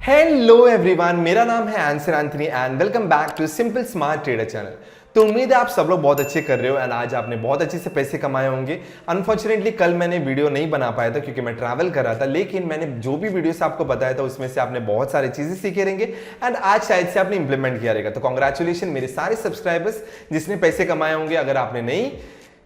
Hello everyone, मेरा नाम है Ansar Anthony and welcome back to simple smart trader channel. तो उम्मीद है आप सब लोग बहुत अच्छे कर रहे हो एंड आज आपने बहुत अच्छे से पैसे कमाए होंगे। अनफॉर्चुनेटली कल मैंने वीडियो नहीं बना पाया था क्योंकि मैं ट्रैवल कर रहा था, लेकिन मैंने जो भी वीडियोस आपको बताया था उसमें से आपने बहुत सारी चीजें सीखे रहेंगे एंड आज शायद से आपने इंप्लीमेंट किया रहेगा। तो कॉन्ग्रेचुलेशन मेरे सारे सब्सक्राइबर्स जिसने पैसे कमाए होंगे। अगर आपने नहीं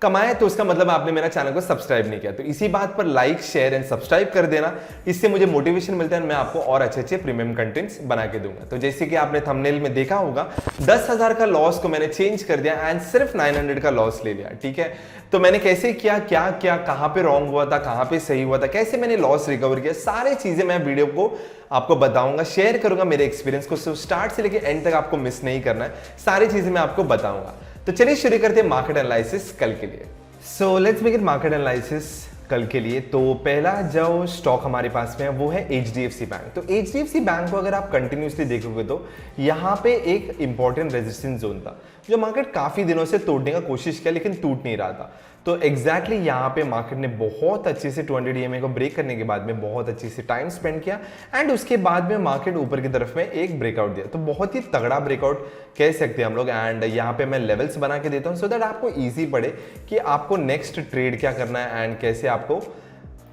कमाए तो उसका मतलब आपने मेरा चैनल को सब्सक्राइब नहीं किया। तो इसी बात पर लाइक शेयर एंड सब्सक्राइब कर देना, इससे मुझे मोटिवेशन मिलता है। मैं आपको और अच्छे अच्छे प्रीमियम कंटेंट्स बना के दूंगा। तो जैसे कि आपने थंबनेल में देखा होगा 10,000 का लॉस को मैंने चेंज कर दिया एंड सिर्फ 900 का लॉस ले लिया। ठीक है, तो मैंने कैसे किया, क्या क्या, कहां पे रॉन्ग हुआ था, कहां पे सही हुआ था, कैसे मैंने लॉस रिकवर किया, सारी चीजें मैं वीडियो को आपको बताऊंगा, शेयर करूंगा मेरे एक्सपीरियंस को। स्टार्ट से लेकर एंड तक आपको मिस नहीं करना है, सारी चीजें मैं आपको बताऊंगा। तो चलिए शुरू करते हैं मार्केट एनालिसिस कल के लिए। So let's make it market analysis कल के लिए। तो पहला जो स्टॉक हमारे पास में है वो है HDFC बैंक। तो HDFC बैंक को अगर आप कंटिन्यूसली देखोगे तो यहाँ पे एक इंपॉर्टेंट रेजिस्टेंस जोन था जो मार्केट काफी दिनों से तोड़ने का कोशिश किया लेकिन टूट नहीं रहा था। तो एग्जैक्टली यहाँ पे मार्केट ने बहुत अच्छे से 200 EMA को ब्रेक करने के बाद में बहुत अच्छे से टाइम स्पेंड किया एंड उसके बाद में मार्केट ऊपर की तरफ में एक ब्रेकआउट दिया। तो बहुत ही तगड़ा ब्रेकआउट कह सकते हैं हम लोग। एंड यहाँ पे मैं लेवल्स बना के देता हूँ सो दैट आपको इजी पड़े कि आपको नेक्स्ट ट्रेड क्या करना है एंड कैसे आपको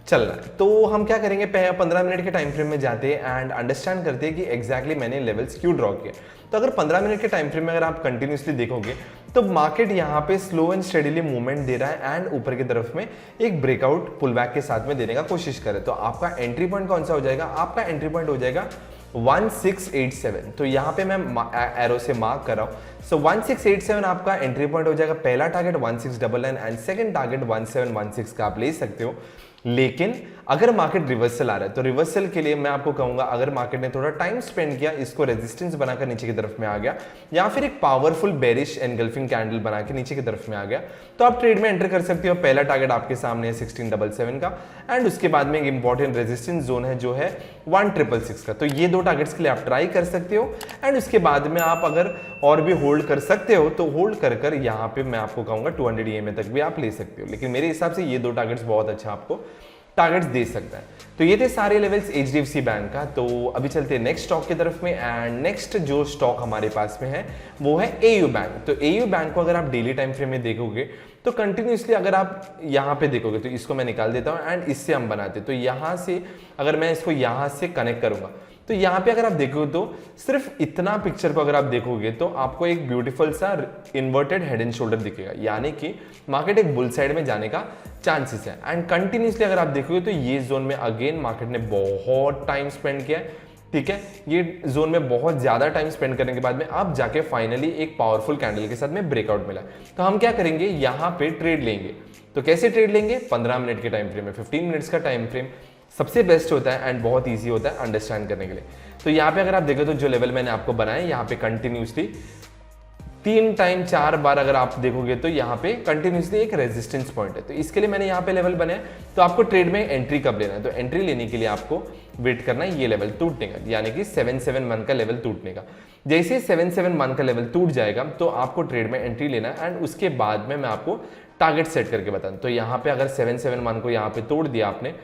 चलना है। तो हम क्या करेंगे, 15 मिनट के टाइम फ्रेम में जाते हैं एंड अंडरस्टैंड करते हैं कि एग्जैक्टली मैंने लेवल्स क्यों ड्रॉ किए। तो अगर 15 मिनट के टाइम फ्रेम में अगर आप कंटिन्यूसली देखोगे तो मार्केट यहाँ पे स्लो एंड स्टेडीली मूवमेंट दे रहा है एंड ऊपर की तरफ में एक ब्रेकआउट पुल बैक के साथ में देने का कोशिश करे। तो आपका एंट्री पॉइंट कौन सा हो जाएगा, आपका एंट्री पॉइंट हो जाएगा 1687। तो यहाँ पे मैं एरो से मार्क कर रहा हूँ। सो 1687 आपका एंट्री पॉइंट हो जाएगा। पहला टारगेट 1699 एंड सेकंड टारगेट 1716 का आप ले सकते हो। लेकिन अगर मार्केट रिवर्सल आ रहा है तो रिवर्सल के लिए मैं आपको कहूंगा, अगर मार्केट ने थोड़ा टाइम स्पेंड किया, इसको रेजिस्टेंस बनाकर नीचे की तरफ में आ गया या फिर एक पावरफुल बेरिश एनगल्फिंग कैंडल बना के नीचे की तरफ में आ गया, तो आप ट्रेड में एंटर कर सकते हो। पहला टारगेट आपके सामने है 1677 का एंड उसके बाद में एक इंपॉर्टेंट रेजिस्टेंस जोन है जो है 1666 का। तो ये दो टारगेट्स के लिए आप ट्राई कर सकते हो एंड उसके बाद में आप अगर और भी होल्ड कर सकते हो तो होल्ड कर यहाँ पे मैं आपको कहूंगा 200 EMA तक भी आप ले सकते हो। लेकिन मेरे हिसाब से ये दो टारगेट्स बहुत अच्छा आपको टारगेट्स दे सकता है। तो ये थे सारे लेवल्स HDFC बैंक का। तो अभी चलते हैं नेक्स्ट स्टॉक की तरफ में एंड नेक्स्ट जो स्टॉक हमारे पास में है वो है AU बैंक। तो AU बैंक को अगर आप डेली टाइम फ्रेम में देखोगे तो कंटिन्यूसली अगर आप यहाँ पे देखोगे तो इसको मैं निकाल देता हूँ एंड इससे हम बनाते। तो यहाँ से अगर मैं इसको यहाँ से कनेक्ट करूंगा तो यहाँ पे अगर आप देखोगे तो सिर्फ इतना पिक्चर को अगर आप देखोगे तो आपको एक ब्यूटीफुल सा इन्वर्टेड हेड एंड शोल्डर दिखेगा, यानी कि मार्केट एक बुल साइड में जाने का चांसेस है। एंड कंटिन्यूसली अगर आप देखोगे तो ये जोन में अगेन मार्केट ने बहुत टाइम स्पेंड किया है। ठीक है, ये जोन में बहुत ज्यादा टाइम स्पेंड करने के बाद में अब जाके फाइनली एक पावरफुल कैंडल के साथ में ब्रेकआउट मिला। तो हम क्या करेंगे, यहाँ पे ट्रेड लेंगे। तो कैसे ट्रेड लेंगे, 15 मिनट के टाइम फ्रेम में, 15 मिनट्स का टाइम फ्रेम सबसे बेस्ट होता है एंड बहुत इजी होता है अंडरस्टैंड करने के लिए। तो यहाँ पे अगर आप देखो तो जो लेवल मैंने आपको बनाया यहाँ पे कंटिन्यूसली 3 टाइम 4 बार अगर आप देखोगे तो यहाँ पे कंटिन्यूसली एक रेजिस्टेंस पॉइंट है। तो इसके लिए मैंने यहाँ पे लेवल बनाया। तो आपको ट्रेड में एंट्री कब लेना है, तो एंट्री लेने के लिए आपको वेट करना है ये लेवल टूटने का, यानी कि 771 का लेवल टूटने का। जैसे 771 का लेवल टूट जाएगा तो आपको ट्रेड में एंट्री लेना है एंड उसके बाद में मैं आपको टारगेट सेट करके बताऊँ। तो यहाँ पे अगर 771 को यहाँ पे तोड़ दिया आपने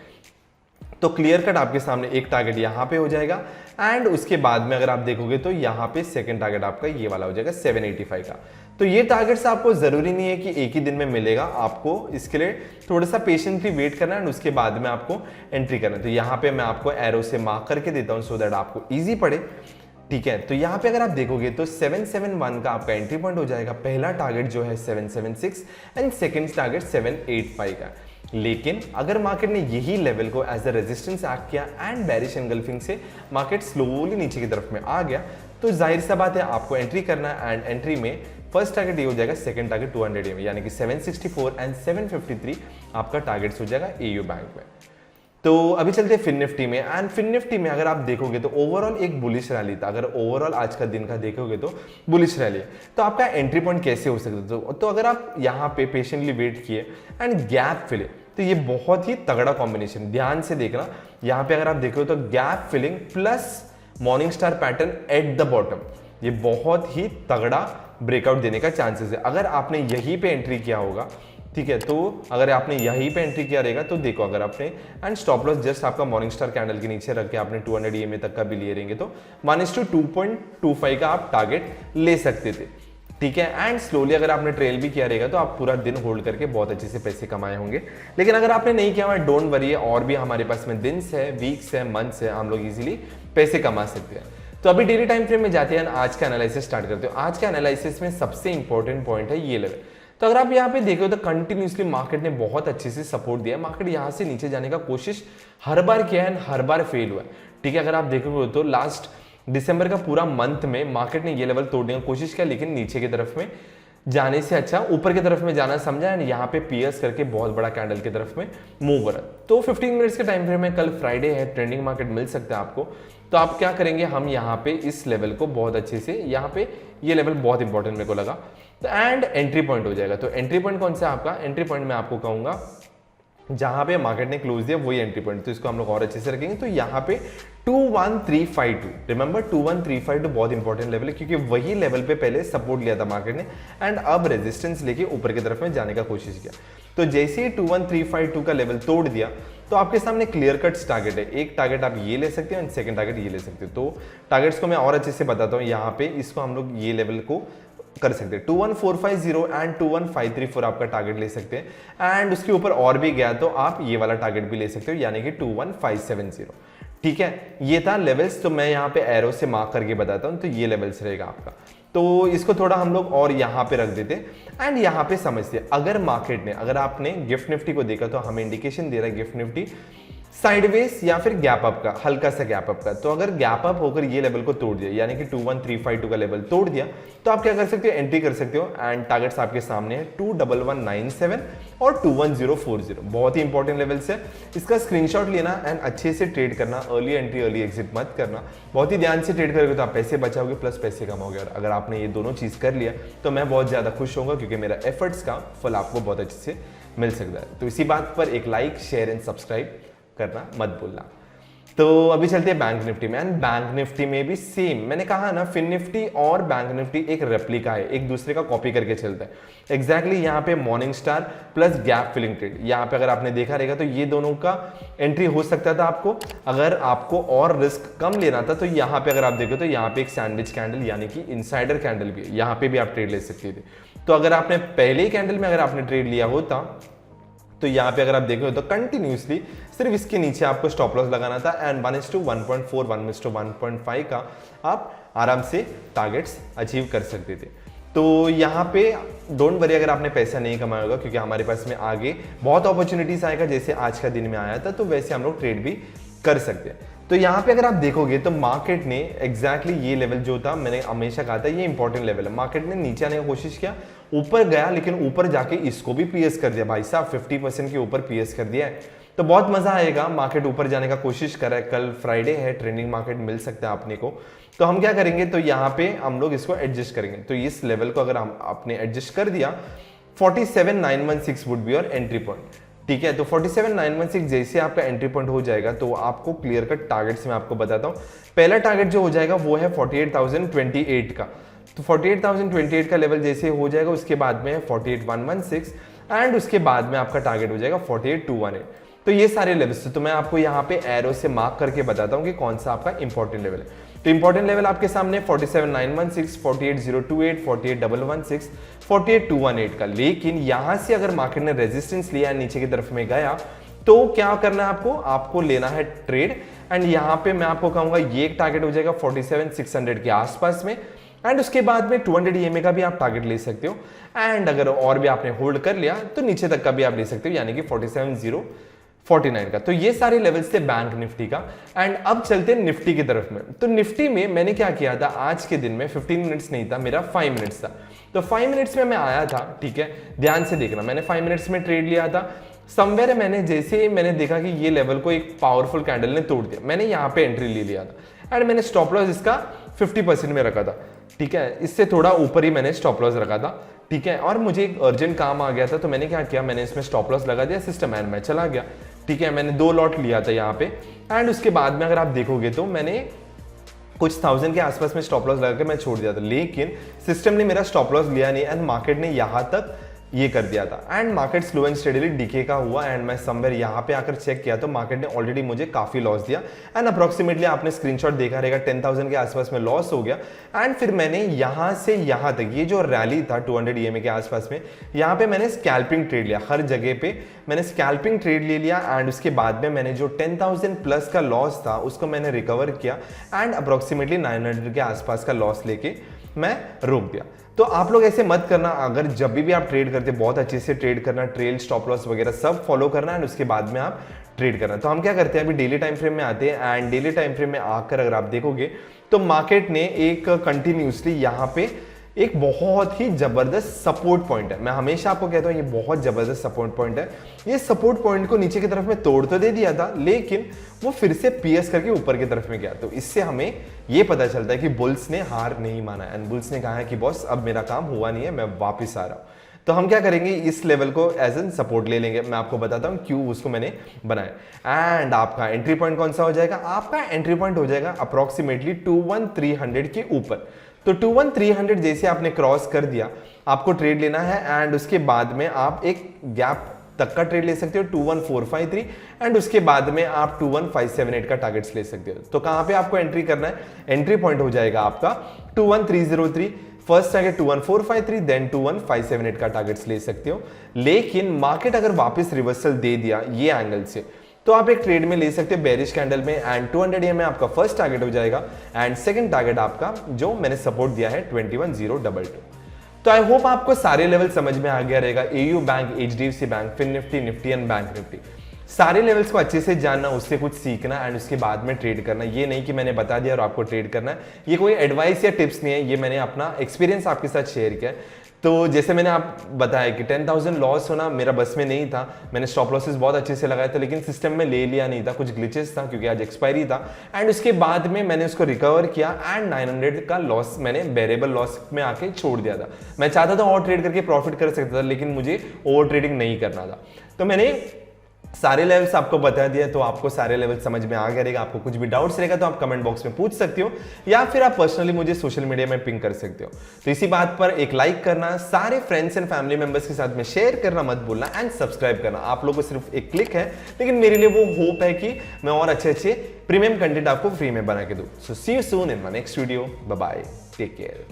तो क्लियर कट आपके सामने एक टारगेट यहाँ पे हो जाएगा एंड उसके बाद में अगर आप देखोगे तो यहाँ पे सेकंड टारगेट आपका ये वाला हो जाएगा 785 का। तो ये टारगेट्स आपको जरूरी नहीं है कि एक ही दिन में मिलेगा, आपको इसके लिए थोड़ा सा पेशेंटली वेट करना है उसके बाद में आपको एंट्री करना है। तो यहाँ पे मैं आपको एरो से मार्क करके देता हूँ सो दैट आपको ईजी पड़े। ठीक है, तो यहाँ पे अगर आप देखोगे तो 771 का आपका एंट्री पॉइंट हो जाएगा। पहला टारगेट जो है 776 एंड सेकंड टारगेट 785 का। लेकिन अगर मार्केट ने यही लेवल को एज अ रेजिस्टेंस एक्ट किया एंड बेरिश एनगल्फिंग से मार्केट स्लोली नीचे की तरफ में आ गया तो जाहिर सा बात है आपको एंट्री करना है एंड एंट्री में फर्स्ट टारगेट ये हो जाएगा, सेकंड टारगेट 200 EMA यानी कि 764 एंड 753 आपका टारगेट्स हो जाएगा AU बैंक में। तो अभी चलते हैं फिन निफ्टी में एंड फिन निफ्टी में अगर आप देखोगे तो ओवरऑल एक बुलिश रैली था। अगर ओवरऑल आज का दिन का देखोगे तो बुलिश रैली है। तो आपका एंट्री पॉइंट कैसे हो सकता है, तो अगर आप यहाँ पे पेशेंटली वेट किए एंड गैप फिले तो ये बहुत ही तगड़ा कॉम्बिनेशन, ध्यान से देखना। यहाँ पे अगर आप देखोगे तो gap filling plus morning star pattern at the bottom, ये बहुत ही तगड़ा ब्रेकआउट देने का चांसेस है। अगर आपने यहीं पे एंट्री किया होगा ठीक है। तो अगर आपने यहीं पे एंट्री किया रहेगा तो देखो, अगर आपने एंड स्टॉप लॉस जस्ट आपका मॉर्निंग स्टार कैंडल के नीचे रख के आपने 200 EMA तक का भी लिए रहेंगे तो 1:2.25 का आप टारगेट ले सकते थे, ठीक है। एंड स्लोली अगर आपने ट्रेल भी किया रहेगा तो आप पूरा दिन होल्ड करके बहुत अच्छे से पैसे कमाए होंगे। लेकिन अगर आपने नहीं किया हुआ, डोंट वरी, और भी हमारे पास में दिन्स है, वीक्स है, मंथ्स है, हम लोग इजीली पैसे कमा सकते हैं। तो अभी डेली टाइम फ्रेम में जाते हैं, आज का एनालिसिस स्टार्ट करते हो। आज का एनालिसिस में सबसे इंपॉर्टेंट पॉइंट है ये लेवल। तो अगर आप यहाँ पे देखो तो कंटिन्यूसली मार्केट ने बहुत अच्छे से सपोर्ट दिया है। मार्केट यहाँ से नीचे जाने का कोशिश हर बार किया है, हर बार फेल हुआ है, ठीक है। अगर आप देखोगे तो लास्ट दिसंबर का पूरा मंथ में मार्केट ने ये लेवल तोड़ने की कोशिश किया, लेकिन नीचे की तरफ में जाने से अच्छा ऊपर की तरफ में जाना समझा, एंड यहाँ पे पियर्स करके बहुत बड़ा कैंडल की तरफ में मूव हो रहा है। तो 15 मिनट्स के टाइम फ्रेम में, कल फ्राइडे है, ट्रेंडिंग मार्केट मिल सकता है आपको। तो आप क्या करेंगे, हम यहाँ पे इस लेवल को बहुत अच्छे से, यहाँ पे ये लेवल बहुत इंपॉर्टेंट मेरे को लगा, तो एंड एंट्री पॉइंट हो जाएगा। तो एंट्री पॉइंट कौन सा आपका, एंट्री पॉइंट मैं आपको कहूंगा जहां पे मार्केट ने क्लोज दिया वही एंट्री पॉइंट, तो इसको हम लोग और अच्छे से रखेंगे। तो यहाँ पे 21352, रिमेंबर 21352 बहुत इंपॉर्टेंट लेवल है, क्योंकि वही लेवल पे पहले सपोर्ट लिया था मार्केट ने एंड अब रेजिस्टेंस लेके ऊपर की तरफ में जाने का कोशिश किया। तो जैसे ही 21352 का लेवल तोड़ दिया तो आपके सामने क्लियर कट्स टारगेट है। एक टारगेट आप ये ले सकते हो एंड सेकंड टारगेट ये ले सकते हो। तो टारगेट्स को मैं और अच्छे से बताता हूँ। यहाँ पे इसको हम लोग ये लेवल को कर सकते हैं 21450 एंड 21534 आपका टारगेट ले सकते हैं, एंड उसके ऊपर और भी गया तो आप ये वाला टारगेट भी ले सकते हो, यानी कि 21570, ठीक है। ये था लेवल्स, तो मैं यहाँ पे एरो से मार्क करके बताता हूँ, तो ये लेवल्स रहेगा आपका। तो इसको थोड़ा हम लोग और यहाँ पे रख देते एंड यहाँ पे समझते, अगर मार्केट ने, अगर आपने गिफ्ट निफ्टी को देखा तो हमें इंडिकेशन दे रहा है गिफ्ट निफ्टी साइडवेज या फिर गैप अप का, हल्का सा गैप अप का। तो अगर गैप अप होकर ये लेवल को तोड़ दिया, यानी कि 21352 का लेवल तोड़ दिया, तो आप क्या कर सकते हो, एंट्री कर सकते हो, एंड टारगेट्स आपके सामने है 21197 और 21040, बहुत ही इंपॉर्टेंट लेवल्स है। इसका स्क्रीनशॉट लेना एंड अच्छे से ट्रेड करना, अर्ली एंट्री अर्ली एग्जिट मत करना, बहुत ही ध्यान से ट्रेड करोगे तो आप पैसे बचाओगे प्लस पैसे कमाओगे। और अगर आपने ये दोनों चीज कर लिया तो मैं बहुत ज्यादा खुश होऊंगा, क्योंकि मेरा एफर्ट्स का फल आपको बहुत अच्छे से मिल सकता है। तो इसी बात पर एक लाइक, शेयर एंड सब्सक्राइब करना मत भूलना। तो अभी चलते हैं बैंक निफ्टी में, एंड बैंक निफ्टी में भी सेम, मैंने कहा ना फिन निफ्टी और बैंक निफ्टी एक रेप्लिका है, एक दूसरे का कॉपी करके चलता है। एग्जैक्टली यहाँ पे morning star plus gap filling trade, यहाँ पे अगर आपने देखा रहेगा तो ये दोनों का एंट्री हो सकता था आपको, अगर आपको और रिस्क कम लेना था। तो यहाँ पे अगर आप देखो तो यहाँ पे एक सैंडविच कैंडल यानी कि इनसाइडर कैंडल भी है, यहाँ पे भी आप ट्रेड ले सकते थे। तो अगर आपने पहले ही कैंडल में अगर आपने ट्रेड लिया होता तो यहाँ पे अगर आप देखो तो कंटिन्यूसली सिर्फ इसके नीचे आपको स्टॉप लॉस लगाना था, एंड 1:1.4 1:1.5 का आप आराम से टारगेट्स अचीव कर सकते थे। तो यहाँ पे डोंट वरी अगर आपने पैसा नहीं कमाया होगा, क्योंकि हमारे पास में आगे बहुत अपॉर्चुनिटीज आएगा, जैसे आज का दिन में आया था, तो वैसे हम लोग ट्रेड भी कर सकते हैं। तो यहाँ पे अगर आप देखोगे तो मार्केट ने एग्जैक्टली ये लेवल जो था, मैंने हमेशा कहा था ये इंपॉर्टेंट लेवल है, मार्केट ने नीचे आने की कोशिश किया, ऊपर गया, लेकिन ऊपर जाके इसको भी पीएस कर दिया भाई साहब, 50% के ऊपर पीएस कर दिया है। तो बहुत मजा आएगा, मार्केट ऊपर जाने का कोशिश कर रहा है, कल फ्राइडे है, ट्रेंडिंग मार्केट मिल सकता है अपने को। तो हम क्या करेंगे, तो यहाँ पे हम लोग इसको एडजस्ट करेंगे। तो इस लेवल को अगर हम आपने एडजस्ट कर दिया, 47916 would be your entry point, ठीक है। तो 47916 जैसे आपका एंट्री पॉइंट हो जाएगा तो आपको क्लियर कट टारगेट्स में आपको बताता हूँ। पहला टारगेट जो हो जाएगा वो है 48028 का। तो 48028 का लेवल जैसे हो जाएगा, उसके बाद में है 48116 एंड उसके बाद में आपका टारगेट हो जाएगा 48218। तो ये सारे लेवल्स, तो मैं आपको यहाँ पे एरो से मार्क करके बताता हूँ कि कौन सा आपका इंपॉर्टेंट लेवल है। तो इंपॉर्टेंट लेवल आपके सामने 47916, 48028, 48116, 48218 का। लेकिन यहां से अगर मार्केट ने रेजिस्टेंस लिया नीचे की तरफ में गया तो क्या करना है आपको, आपको लेना है ट्रेड, एंड यहाँ पे मैं आपको कहूंगा ये एक टारगेट हो जाएगा 47600 के आसपास में, एंड उसके बाद में 200 EMA का भी आप टारगेट ले सकते हो, एंड अगर और भी आपने होल्ड कर लिया तो नीचे तक का भी आप ले सकते हो, यानी कि 47049 का। तो ये सारे लेवल्स थे बैंक निफ्टी का। एंड अब चलते हैं निफ्टी की तरफ में। तो निफ्टी में मैंने क्या किया था, आज के दिन में 15 मिनट्स नहीं था, मेरा 5 मिनट्स था। तो 5 मिनट्स में मैं आया था, ठीक है, ध्यान से देखना, मैंने 5 मिनट्स में ट्रेड लिया था। समवेयर मैंने जैसे ही मैंने देखा कि ये लेवल को एक पावरफुल कैंडल ने तोड़ दिया, मैंने यहाँ पे एंट्री ले लिया था, एंड मैंने स्टॉप लॉस इसका 50% में रखा था, ठीक है, इससे थोड़ा ऊपर ही मैंने स्टॉप लॉस रखा था, ठीक है। और मुझे एक अर्जेंट काम आ गया था, तो मैंने क्या किया, मैंने इसमें स्टॉप लॉस लगा दिया, सिस्टम एंड मैं चला गया, ठीक है। मैंने 2 लॉट लिया था यहाँ पे, एंड उसके बाद में अगर आप देखोगे तो मैंने कुछ 1000 के आसपास में स्टॉप लॉस लगा के मैं छोड़ दिया था, लेकिन सिस्टम ने मेरा स्टॉप लॉस लिया नहीं, एंड मार्केट ने यहाँ तक ये कर दिया था and market slow and steadily decay का हुआ एंड मैं समवेयर यहाँ पे आकर चेक किया तो मार्केट ने ऑलरेडी मुझे काफी लॉस दिया एंड अप्रोक्सीमेटली आपने स्क्रीनशॉट देखा रहेगा 10,000 के आसपास में लॉस हो गया एंड फिर मैंने यहाँ से यहाँ तक ये जो रैली था 200 EMA के आसपास में, यहाँ पे मैंने स्कैल्पिंग ट्रेड लिया, हर जगह पे मैंने स्कैल्पिंग ट्रेड ले लिया एंड उसके बाद में मैंने जो 10,000 प्लस का लॉस था उसको मैंने रिकवर किया एंड अप्रोक्सीमेटली 900 के आसपास का लॉस लेके मैं रोक दिया। तो आप लोग ऐसे मत करना, अगर जब भी आप ट्रेड करते बहुत अच्छे से ट्रेड करना, ट्रेल स्टॉप लॉस वगैरह सब फॉलो करना एंड उसके बाद में आप ट्रेड करना। तो हम क्या करते हैं, अभी डेली टाइम फ्रेम में आते हैं एंड डेली टाइम फ्रेम में आकर अगर आप देखोगे तो मार्केट ने एक कंटिन्यूसली यहाँ पे एक बहुत ही जबरदस्त सपोर्ट पॉइंट है, मैं हमेशा आपको कहता हूँ ये बहुत जबरदस्त सपोर्ट पॉइंट है। ये सपोर्ट पॉइंट को नीचे की तरफ में तोड़ तो दे दिया था लेकिन वो फिर से पीएस करके ऊपर की तरफ में गया। तो इससे हमें ये पता चलता है कि बुल्स ने हार नहीं माना एंड बुल्स ने कहा है कि बॉस अब मेरा काम हुआ नहीं है, मैं वापिस आ रहा हूँ। तो हम क्या करेंगे, इस लेवल को एज एन सपोर्ट ले लेंगे। मैं आपको बताता हूँ क्यों उसको मैंने बनाया एंड आपका एंट्री पॉइंट कौन सा हो जाएगा, आपका एंट्री पॉइंट हो जाएगा अप्रोक्सीमेटली 21300 के ऊपर। तो 21300 जैसे आपने क्रॉस कर दिया आपको ट्रेड लेना है एंड उसके बाद में आप एक गैप तक का ट्रेड ले सकते हो 21453 एंड उसके बाद में आप 21578 का टारगेट्स ले सकते हो। तो कहां पे आपको एंट्री करना है, एंट्री पॉइंट हो जाएगा आपका 21303, फर्स्ट टारगेट 21453 देन 21578 का टारगेट्स ले सकते हो। लेकिन मार्केट अगर वापस रिवर्सल दे दिया ये एंगल से तो आप एक ट्रेड में ले सकते हो बेरिश कैंडल में एंड 200 EMA आपका फर्स्ट टारगेट हो जाएगा एंड सेकंड टारगेट आपका जो मैंने सपोर्ट दिया है 21022। तो आई होप आपको सारे लेवल समझ में आ गया रहेगा। AU bank, HDFC bank, fin nifty, nifty and bank nifty, सारे लेवल्स को अच्छे से जानना, उससे कुछ सीखना एंड उसके बाद में ट्रेड करना। ये नहीं कि मैंने बता दिया और आपको ट्रेड करना है, ये कोई एडवाइस या टिप्स नहीं है, ये मैंने अपना एक्सपीरियंस आपके साथ शेयर किया है। तो जैसे मैंने आप बताया कि 10,000 लॉस होना मेरा बस में नहीं था, मैंने स्टॉप लॉसेस बहुत अच्छे से लगाया था लेकिन सिस्टम में ले लिया नहीं था, कुछ ग्लिचेस था क्योंकि आज एक्सपायरी था एंड उसके बाद में मैंने उसको रिकवर किया एंड 900 का लॉस मैंने वेरिएबल लॉस में आके छोड़ दिया था। मैं चाहता था और ट्रेड करके प्रॉफिट कर सकता था लेकिन मुझे ओवर ट्रेडिंग नहीं करना था। तो मैंने सारे लेवल्स आपको बता दिया, तो आपको सारे लेवल समझ में आ गया रहेगा। आपको कुछ भी डाउट्स रहेगा तो आप कमेंट बॉक्स में पूछ सकते हो या फिर आप पर्सनली मुझे सोशल मीडिया में पिंग कर सकते हो। तो इसी बात पर एक लाइक करना, सारे फ्रेंड्स एंड फैमिली मेंबर्स के साथ में शेयर करना मत भूलना एंड सब्सक्राइब करना। आप लोगों को सिर्फ एक क्लिक है लेकिन मेरे लिए वो होप है कि मैं और अच्छे प्रीमियम कंटेंट आपको फ्री में बना के दूं। So see you soon in my next video, bye bye, take care.